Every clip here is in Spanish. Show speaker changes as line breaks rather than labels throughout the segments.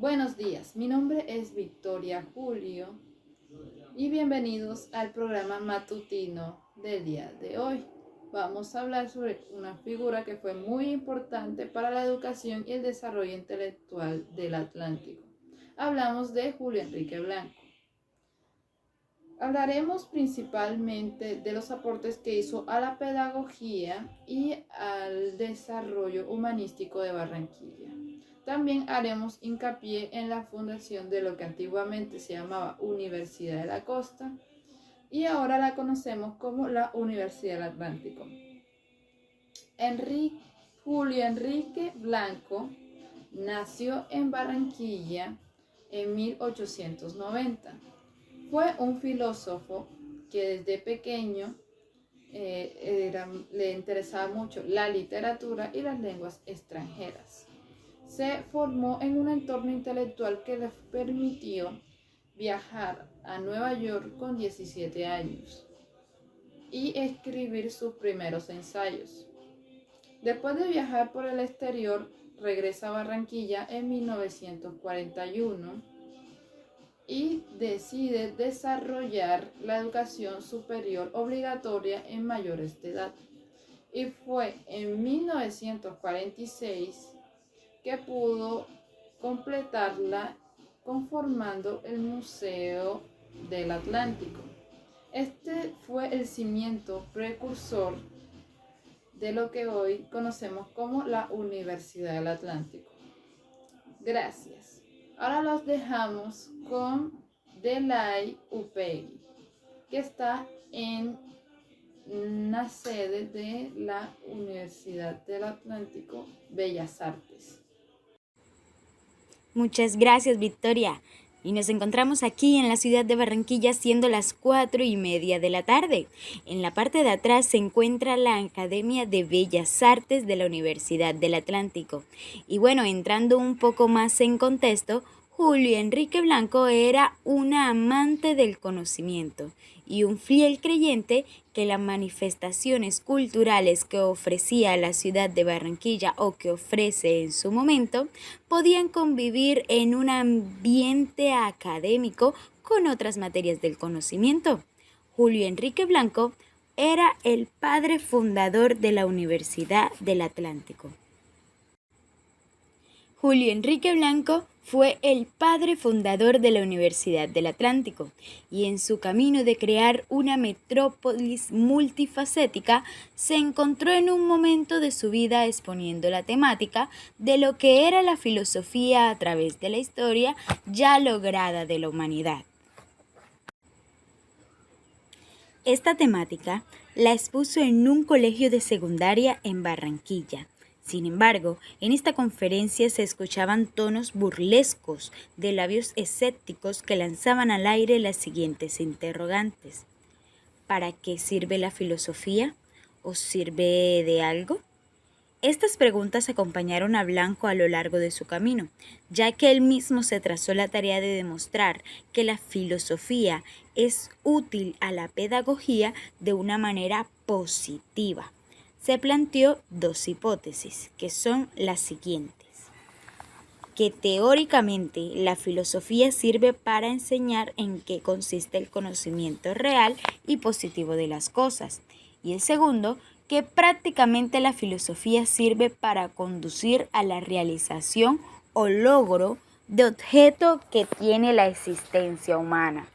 Buenos días, mi nombre es Victoria Julio y bienvenidos al programa matutino del día de hoy. Vamos a hablar sobre una figura que fue muy importante para la educación y el desarrollo intelectual del Atlántico. Hablamos de Julio Enrique Blanco. Hablaremos principalmente de los aportes que hizo a la pedagogía y al desarrollo humanístico de Barranquilla. También haremos hincapié en la fundación de lo que antiguamente se llamaba Universidad de la Costa y ahora la conocemos como la Universidad del Atlántico. Julio Enrique Blanco nació en Barranquilla en 1890. Fue un filósofo que desde pequeño le interesaba mucho la literatura y las lenguas extranjeras. Se formó en un entorno intelectual que le permitió viajar a Nueva York con 17 años y escribir sus primeros ensayos. Después de viajar por el exterior, regresa a Barranquilla en 1941 y decide desarrollar la educación superior obligatoria en mayores de edad. Y fue en 1946 que pudo completarla conformando el Museo del Atlántico. Este fue el cimiento precursor de lo que hoy conocemos como la Universidad del Atlántico. Gracias. Ahora los dejamos con Delay Upegui, que está en una sede de la Universidad del Atlántico, Bellas Artes.
Muchas gracias, Victoria. Y nos encontramos aquí en la ciudad de Barranquilla siendo las 4:30 de la tarde. En la parte de atrás se encuentra la Academia de Bellas Artes de la Universidad del Atlántico. Y bueno, entrando un poco más en contexto, Julio Enrique Blanco era una amante del conocimiento y un fiel creyente que las manifestaciones culturales que ofrecía la ciudad de Barranquilla o que ofrece en su momento podían convivir en un ambiente académico con otras materias del conocimiento. Julio Enrique Blanco era el padre fundador de la Universidad del Atlántico. Julio Enrique Blanco fue el padre fundador de la Universidad del Atlántico y en su camino de crear una metrópolis multifacética se encontró en un momento de su vida exponiendo la temática de lo que era la filosofía a través de la historia ya lograda de la humanidad. Esta temática la expuso en un colegio de secundaria en Barranquilla. Sin embargo, en esta conferencia se escuchaban tonos burlescos de labios escépticos que lanzaban al aire las siguientes interrogantes. ¿Para qué sirve la filosofía? ¿Os sirve de algo? Estas preguntas acompañaron a Blanco a lo largo de su camino, ya que él mismo se trazó la tarea de demostrar que la filosofía es útil a la pedagogía de una manera positiva. Se planteó dos hipótesis, que son las siguientes. Que teóricamente la filosofía sirve para enseñar en qué consiste el conocimiento real y positivo de las cosas. Y el segundo, que prácticamente la filosofía sirve para conducir a la realización o logro de objeto que tiene la existencia humana.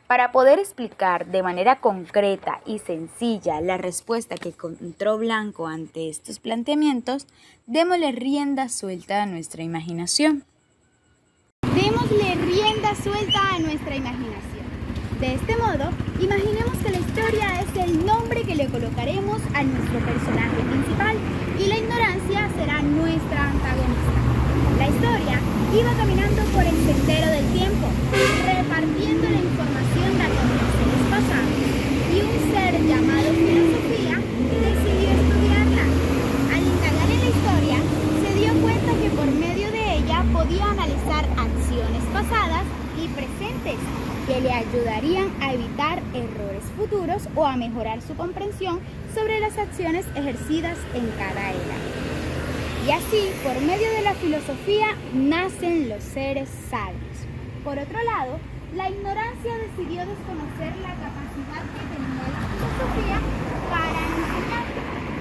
Para poder explicar de manera concreta y sencilla la respuesta que encontró Blanco ante estos planteamientos, démosle rienda suelta a nuestra imaginación.
Démosle rienda suelta a nuestra imaginación. De este modo, imaginemos que la historia es el nombre que le colocaremos a nuestro personaje principal y la ignorancia será nuestra antagonista. La historia iba caminando por el sendero del tiempo, repartiendo la información de aconteceres pasados, y un ser llamado filosofía decidió estudiarla. Al indagar en la historia, se dio cuenta que por medio de ella podía analizar acciones pasadas y presentes que le ayudarían a evitar errores futuros o a mejorar su comprensión sobre las acciones ejercidas en cada era. Y así, por medio de la filosofía, nacen los seres sabios. Por otro lado, la ignorancia decidió desconocer la capacidad que tenía la filosofía para enseñar.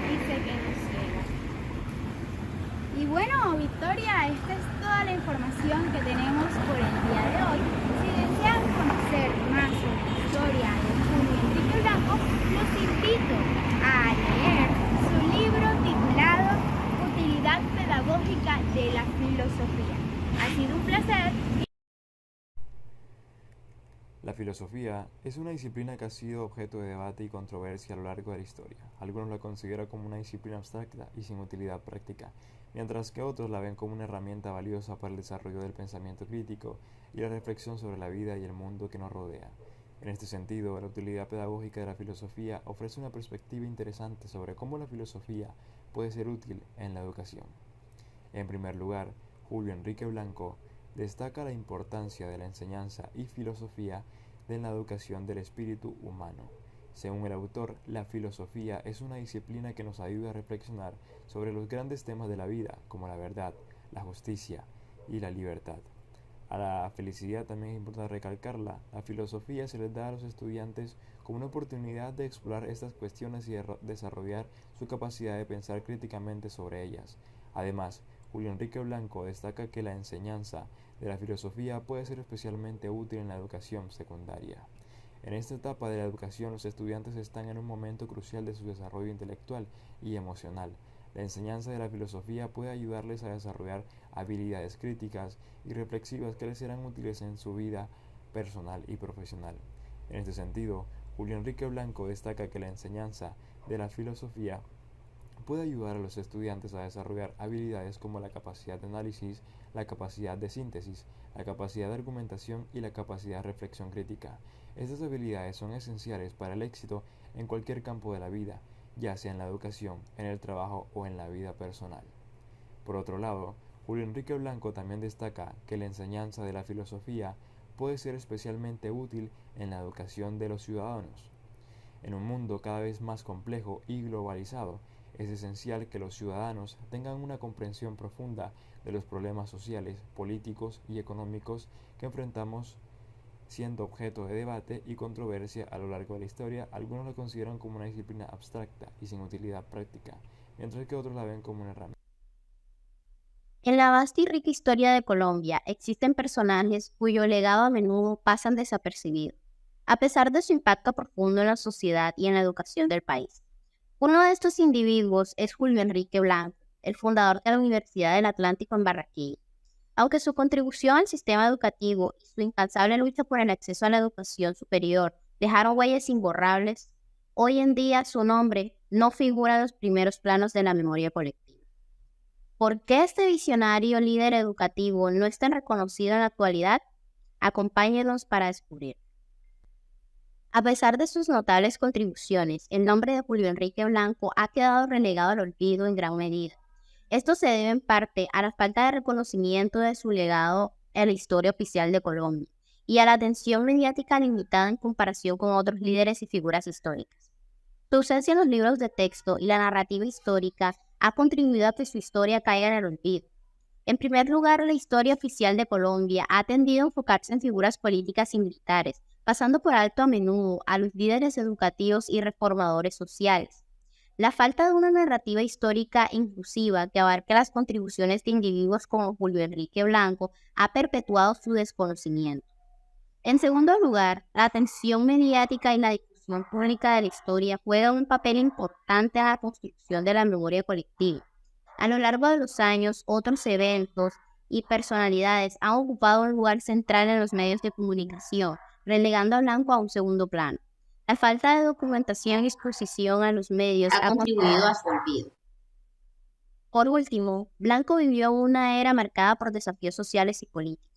Dice que nos ciega. Y bueno, Victoria, esta es toda la información que tenemos por el día de hoy. Si desean conocer más sobre la historia de Julio Enrique Blanco, los invito a leer su libro titulado Utilidad Pedagógica de la Filosofía. Ha sido un placer.
La filosofía es una disciplina que ha sido objeto de debate y controversia a lo largo de la historia. Algunos la consideran como una disciplina abstracta y sin utilidad práctica, mientras que otros la ven como una herramienta valiosa para el desarrollo del pensamiento crítico y la reflexión sobre la vida y el mundo que nos rodea. En este sentido, la utilidad pedagógica de la filosofía ofrece una perspectiva interesante sobre cómo la filosofía puede ser útil en la educación. En primer lugar, Julio Enrique Blanco destaca la importancia de la enseñanza y filosofía en la educación del espíritu humano. Según el autor, la filosofía es una disciplina que nos ayuda a reflexionar sobre los grandes temas de la vida, como la verdad, la justicia y la libertad. A la felicidad también es importante recalcarla. La filosofía se les da a los estudiantes como una oportunidad de explorar estas cuestiones y de desarrollar su capacidad de pensar críticamente sobre ellas. Además, Julio Enrique Blanco destaca que la enseñanza de la filosofía puede ser especialmente útil en la educación secundaria. En esta etapa de la educación, los estudiantes están en un momento crucial de su desarrollo intelectual y emocional. La enseñanza de la filosofía puede ayudarles a desarrollar habilidades críticas y reflexivas que les serán útiles en su vida personal y profesional. En este sentido, Julio Enrique Blanco destaca que la enseñanza de la filosofía puede ayudar a los estudiantes a desarrollar habilidades como la capacidad de análisis, la capacidad de síntesis, la capacidad de argumentación y la capacidad de reflexión crítica. Estas habilidades son esenciales para el éxito en cualquier campo de la vida, ya sea en la educación, en el trabajo o en la vida personal. Por otro lado, Julio Enrique Blanco también destaca que la enseñanza de la filosofía puede ser especialmente útil en la educación de los ciudadanos. En un mundo cada vez más complejo y globalizado, es esencial que los ciudadanos tengan una comprensión profunda de los problemas sociales, políticos y económicos que enfrentamos, siendo objeto de debate y controversia a lo largo de la historia. Algunos la consideran como una disciplina abstracta y sin utilidad práctica, mientras que otros la ven como una herramienta.
En la vasta y rica historia de Colombia existen personajes cuyo legado a menudo pasan desapercibidos, a pesar de su impacto profundo en la sociedad y en la educación del país. Uno de estos individuos es Julio Enrique Blanco, el fundador de la Universidad del Atlántico en Barranquilla. Aunque su contribución al sistema educativo y su incansable lucha por el acceso a la educación superior dejaron huellas imborrables, hoy en día su nombre no figura en los primeros planos de la memoria colectiva. ¿Por qué este visionario líder educativo no es tan reconocido en la actualidad? Acompáñenos para descubrir. A pesar de sus notables contribuciones, el nombre de Julio Enrique Blanco ha quedado relegado al olvido en gran medida. Esto se debe en parte a la falta de reconocimiento de su legado en la historia oficial de Colombia y a la atención mediática limitada en comparación con otros líderes y figuras históricas. Su ausencia en los libros de texto y la narrativa histórica ha contribuido a que su historia caiga en el olvido. En primer lugar, la historia oficial de Colombia ha tendido a enfocarse en figuras políticas y militares, pasando por alto a menudo a los líderes educativos y reformadores sociales. La falta de una narrativa histórica inclusiva que abarque las contribuciones de individuos como Julio Enrique Blanco ha perpetuado su desconocimiento. En segundo lugar, la atención mediática y la difusión pública de la historia juegan un papel importante en la construcción de la memoria colectiva. A lo largo de los años, otros eventos y personalidades han ocupado un lugar central en los medios de comunicación, relegando a Blanco a un segundo plano. La falta de documentación y exposición a los medios ha contribuido a su olvido. Por último, Blanco vivió una era marcada por desafíos sociales y políticos.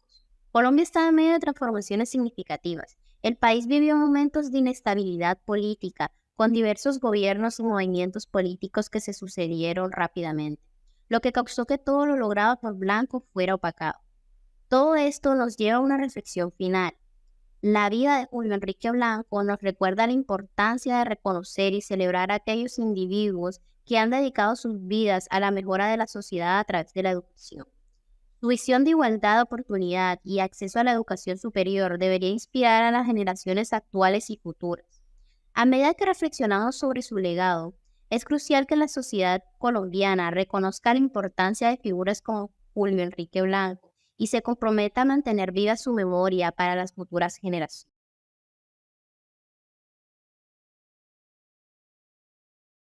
Colombia estaba en medio de transformaciones significativas. El país vivió momentos de inestabilidad política, con diversos gobiernos y movimientos políticos que se sucedieron rápidamente, lo que causó que todo lo logrado por Blanco fuera opacado. Todo esto nos lleva a una reflexión final. La vida de Julio Enrique Blanco nos recuerda la importancia de reconocer y celebrar a aquellos individuos que han dedicado sus vidas a la mejora de la sociedad a través de la educación. Su visión de igualdad de oportunidad y acceso a la educación superior debería inspirar a las generaciones actuales y futuras. A medida que reflexionamos sobre su legado, es crucial que la sociedad colombiana reconozca la importancia de figuras como Julio Enrique Blanco y se comprometa a mantener viva su memoria para las futuras generaciones.